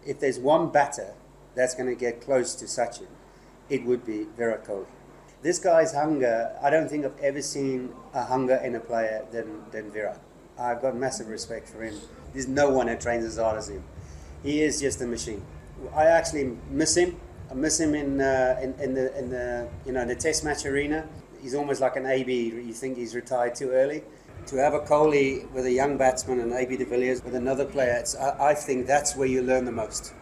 if there's one batter that's going to get close to Sachin, it would be Virat Kohli. This guy's hunger, I don't think I've ever seen a hunger in a player than Virat. I've got massive respect for him. There's no one that trains as hard as him. He is just a machine. I actually miss him. I miss him in the Test match arena. He's almost like an AB. You think he's retired too early. To have a Kohli with a young batsman and AB de Villiers with another player, I think that's where you learn the most.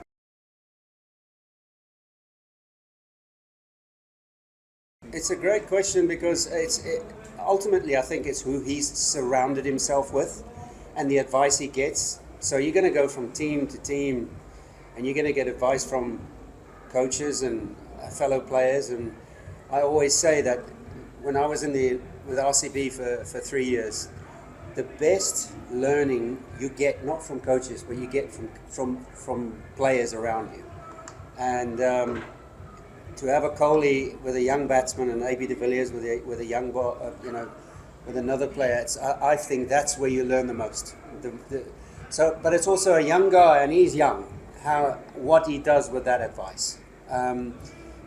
It's a great question because ultimately I think it's who he's surrounded himself with and the advice he gets. So you're going to go from team to team and you're going to get advice from coaches and fellow players. And I always say that when I was with RCB for 3 years, the best learning you get not from coaches, but you get from players around you. And to have a Kohli with a young batsman and AB de Villiers with a young with another player, I think that's where you learn the most. But it's also a young guy, and he's young. What he does with that advice.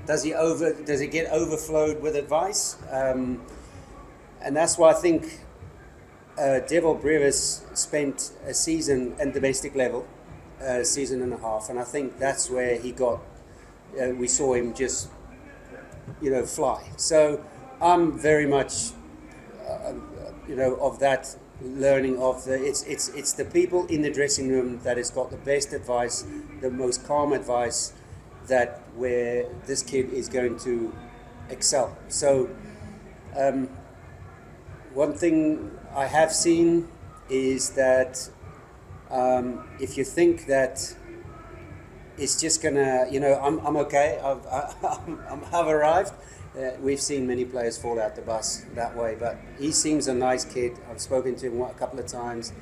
Does he get overflowed with advice? And that's why I think Devil Brevis spent a season at domestic level, a season and a half, and I think that's where he got. We saw him just, fly. So I'm very much, of that learning of it's the people in the dressing room that has got the best advice, the most calm advice, that where this kid is going to excel. So one thing I have seen is that if you think that it's just gonna, I'm okay, I've arrived. We've seen many players fall out the bus that way, but he seems a nice kid. I've spoken to him a couple of times,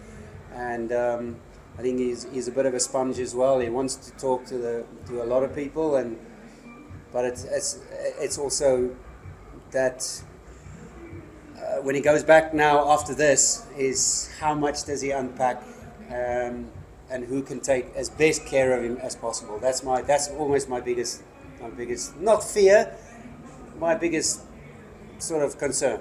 and I think he's a bit of a sponge as well. He wants to talk to a lot of people, but it's also that when he goes back now after this, is how much does he unpack, and who can take as best care of him as possible. That's almost my biggest not fear, my biggest sort of concern.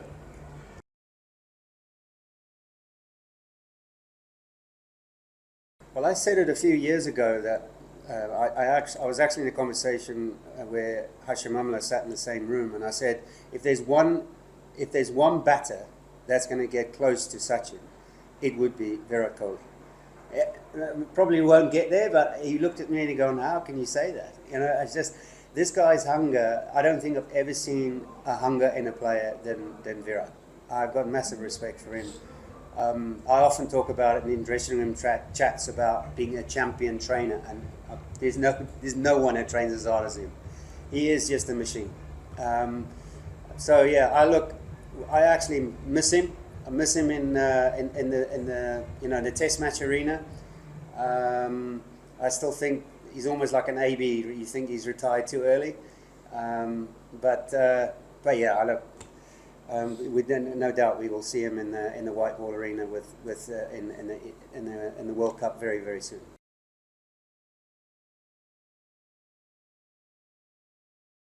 Well, I said it a few years ago that I was actually in a conversation where Hashim Amla sat in the same room, and I said, if there's one batter that's going to get close to Sachin, it would be Virat Kohli. Probably won't get there, but he looked at me and he goes, how can you say that? It's just, this guy's hunger, I don't think I've ever seen a hunger in a player than Virat. I've got massive respect for him. I often talk about it in dressing room chats about being a champion trainer, and there's no one that trains as hard as him. He is just a machine. So yeah, I actually miss him. I miss him in the Test match arena. I still think he's almost like an AB. You think he's retired too early, but yeah, no doubt we will see him in the white ball arena in the World Cup very, very soon.